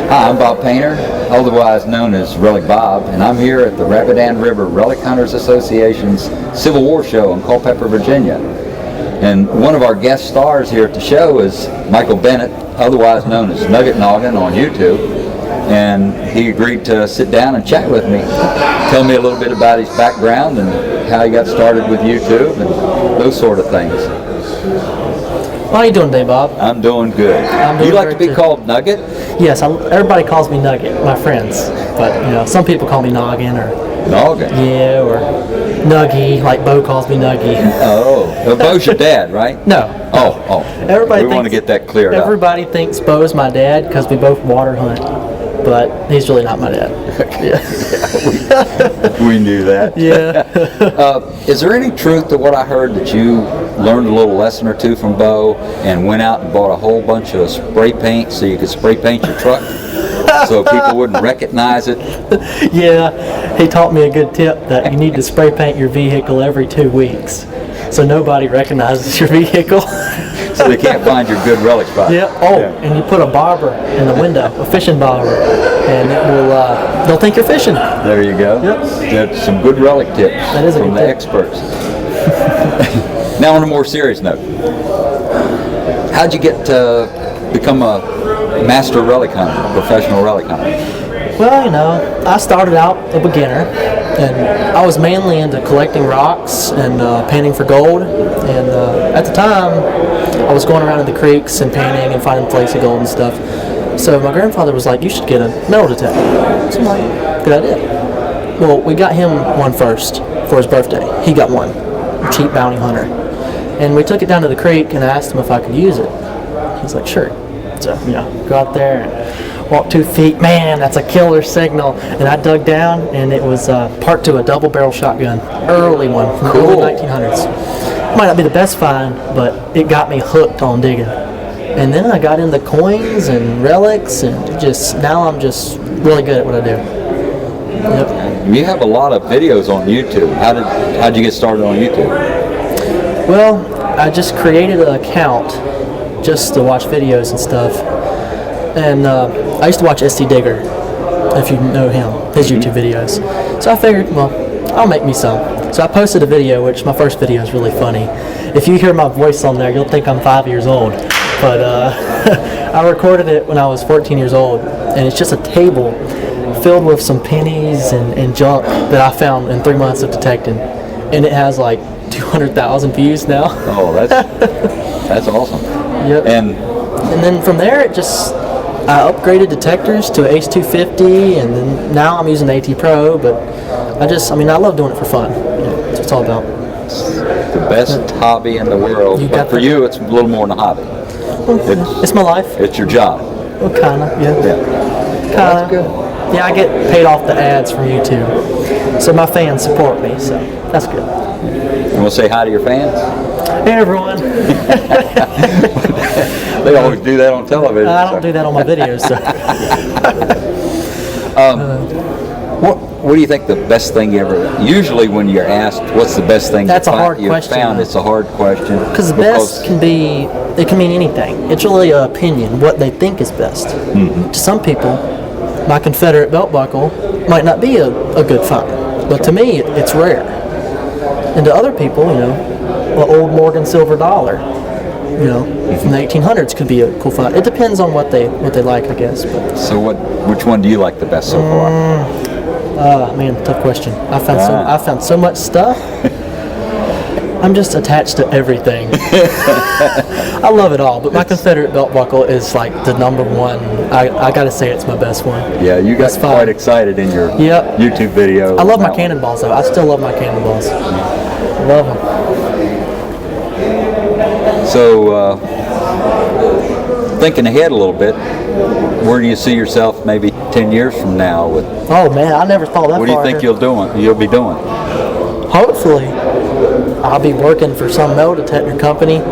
Hi, I'm Bob Painter, otherwise known as Relic Bob, and I'm here at the Rapidan River Relic Hunters Association's Civil War Show in Culpeper, Virginia. And one of our guest stars here at the show is Michael Bennett, otherwise known as NuggetNoggin on YouTube. And he agreed to sit down and chat with me, tell me a little bit about his background and how he got started with YouTube and those sort of things. How are you doing today, Bob? I'm doing good. You like to be called Nugget? Yes, everybody calls me Nugget, my friends. But, some people call me Noggin or... Noggin? Yeah, or Nuggy, like Bo calls me Nuggy. Oh, Bo's your dad, right? No. Oh. Everybody we want to get that cleared up. Everybody thinks Bo's my dad because we both water hunt. But he's really not my dad. Yeah. we knew that. Yeah. Is there any truth to what I heard that you learned a little lesson or two from Bo and went out and bought a whole bunch of spray paint so you could spray paint your truck so people wouldn't recognize it? Yeah, he taught me a good tip that you need to spray paint your vehicle every 2 weeks so nobody recognizes your vehicle. So they can't find your good relic spot. Yeah. And you put a bobber in the window, a fishing bobber, and it will. They'll think you're fishing. There you go. Yep. That's some good relic tips from the experts. Now on a more serious note, how'd you get to become a master relic hunter, a professional relic hunter? Well, I started out a beginner, and I was mainly into collecting rocks and painting for gold. And at the time, I was going around in the creeks and painting and finding flakes of gold and stuff. So my grandfather was like, "You should get a metal detector." So I'm like, "Good idea." Well, we got him one first for his birthday. He got one, a cheap bounty hunter. And we took it down to the creek and I asked him if I could use it. He's like, "Sure." So, go out there and walk 2 feet. Man, that's a killer signal. And I dug down, and it was part to a double-barrel shotgun, early one from the early 1900s. Might not be the best find, but it got me hooked on digging. And then I got into coins and relics, and now I'm just really good at what I do. Yep. You have a lot of videos on YouTube. How'd you get started on YouTube? Well, I just created an account just to watch videos and stuff. And I used to watch ST Digger, if you know him, his YouTube videos. So I figured, well, I'll make me some. So I posted a video, which my first video is really funny. If you hear my voice on there, you'll think I'm 5 years old. But I recorded it when I was 14 years old, and it's just a table filled with some pennies and junk that I found in 3 months of detecting. And it has like 200,000 views now. Oh, that's awesome. Yep. And then from there, I upgraded detectors to an H250, and then now I'm using AT Pro, but I love doing it for fun. That's what it's all about. The best hobby in the world, but for you, it's a little more than a hobby. It's my life. It's your job. Well, kinda, yeah. Well, that's good. Yeah, I get paid off the ads from YouTube, so my fans support me, so that's good. You want to say hi to your fans? Hey, everyone. They always do that on television. I don't do that on my videos. So. What do you think the best thing you ever? Usually, when you're asked what's the best thing that's you a hard question, found, it's a hard question. Because the best can mean anything. It's really an opinion, what they think is best. Mm-hmm. To some people, my Confederate belt buckle might not be a good find, but to me, it's rare. And to other people, an old Morgan silver dollar, from the 1800s could be a cool find. It depends on what they like, I guess. But. So which one do you like the best so far? Man, tough question. I found so much stuff. I'm just attached to everything. I love it all, but my Confederate belt buckle is like the number one. I gotta say it's my best one. Yeah, you got quite excited in your YouTube video. I love my cannonballs though. I still love my cannonballs. Love them. So, thinking ahead a little bit, where do you see yourself maybe 10 years from now? Oh man, I never thought that far. What do you think you'll be doing? Hopefully, I'll be working for some metal detector company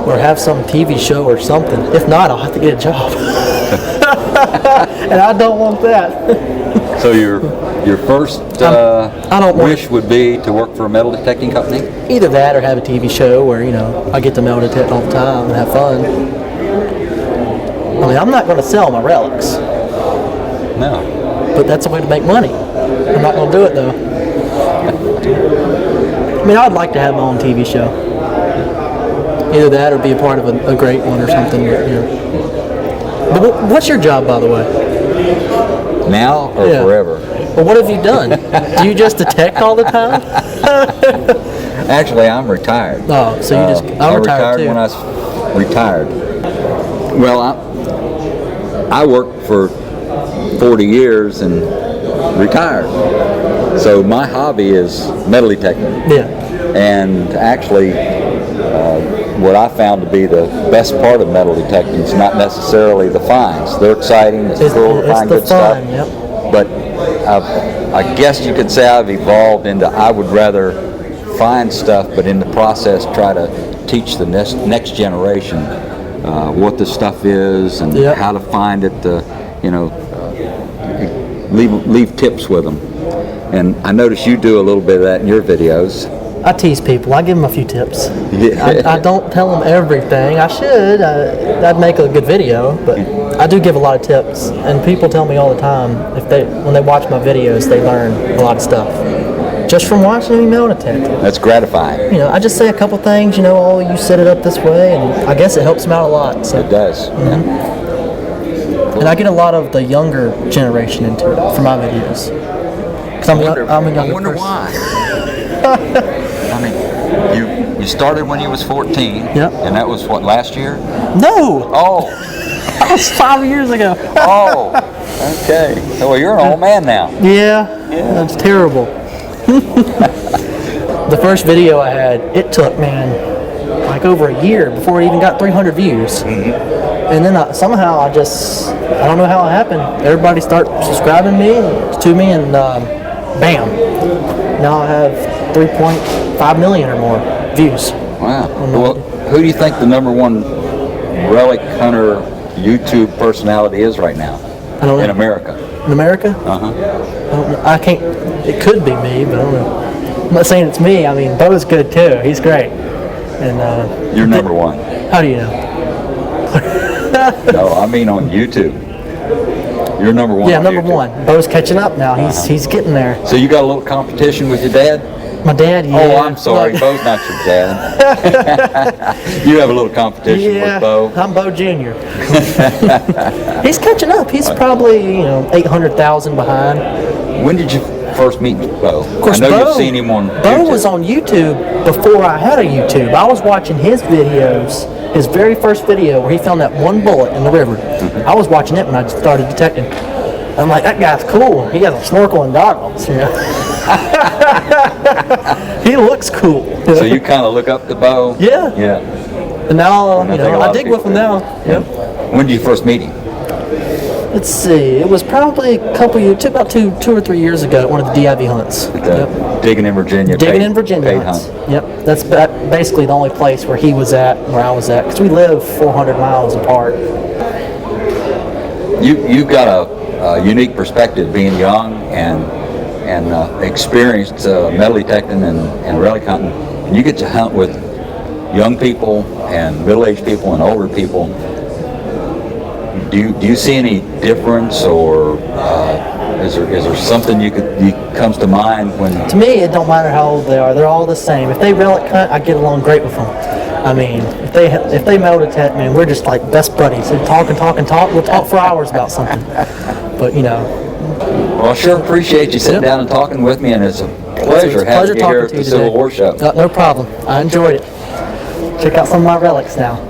or have some TV show or something. If not, I'll have to get a job. And I don't want that. So you're Your first wish would be to work for a metal detecting company? Either that or have a TV show where, I get to metal detect all the time and have fun. I mean, I'm not going to sell my relics. No. But that's a way to make money. I'm not going to do it, though. I mean, I'd like to have my own TV show. Either that or be a part of a great one or something. But what's your job, by the way? Now or forever? Well, what have you done? Do you just detect all the time? Actually, I'm retired. Oh, so you just... I retired too. when I was retired. Well, I worked for 40 years and retired. So my hobby is metal detecting. Yeah. And actually, what I found to be the best part of metal detecting is not necessarily the finds. They're exciting, it's cool to find good stuff. Yep. But I guess you could say I've evolved into I would rather find stuff, but in the process try to teach the next generation what the stuff is and how to find it. Leave tips with them. And I notice you do a little bit of that in your videos. I tease people. I give them a few tips. Yeah. I don't tell them everything. I should. That'd make a good video, but I do give a lot of tips. And people tell me all the time when they watch my videos, they learn a lot of stuff just from watching me metal detect. That's gratifying. I just say a couple things. You set it up this way, and I guess it helps them out a lot. So. It does. Mm-hmm. Yeah. And I get a lot of the younger generation into it for my videos. Because I'm a younger wonder person. why. I mean, you started when you was 14, and that was what, last year? No! Oh! That was 5 years ago. Oh! Okay. Well, you're an old man now. Yeah. That's terrible. The first video I had, it took, like over a year before it even got 300 views. Mm-hmm. And then somehow I don't know how it happened. Everybody started subscribing to me, and bam. Now I have 3.5 million or more views. Wow. Well, who do you think the number one relic hunter YouTube personality is right now in America? In America? Uh-huh. I can't. It could be me, but I don't know. I'm not saying it's me. I mean, Bo's good too. He's great. And you're number one. How do you know? No, I mean on YouTube. You're number one. Yeah, on number YouTube. one. Bo's catching up now. He's getting there. So you got a little competition with your dad? My dad, yeah. Oh, I'm sorry. Bo's not your dad. You have a little competition with Bo. I'm Bo Jr. He's catching up. He's probably 800,000 behind. When did you first meet Bo? Of course, I know you've seen him on Bo YouTube. was on YouTube before I had a YouTube. I was watching his videos, his very first video where he found that one bullet in the river. I was watching it when I started detecting. I'm like, that guy's cool. He has a snorkel and goggles. He looks cool. So you kind of look up to Bo? Yeah. Yeah. And now, I dig with him now. Yeah. When did you first meet him? Let's see. It was probably a couple years, about two or 3 years ago at one of the DIV hunts. Digging in Virginia. Digging in Virginia hunts. Hunt. Yep. That's basically the only place where he was at, where I was at, because we live 400 miles apart. You've got a unique perspective, being young and experienced metal detecting and relic hunting. And you get to hunt with young people and middle-aged people and older people. Do you see any difference, or is there something comes to mind when? To me, it don't matter how old they are; they're all the same. If they relic hunt, I get along great with them. I mean, if they metal detect, man, we're just like best buddies. We talk. We'll talk for hours about something. But Well, I sure appreciate you sitting down and talking with me, and it's a pleasure having you here at the Civil War Show. No problem. I enjoyed it. Check out some of my relics now.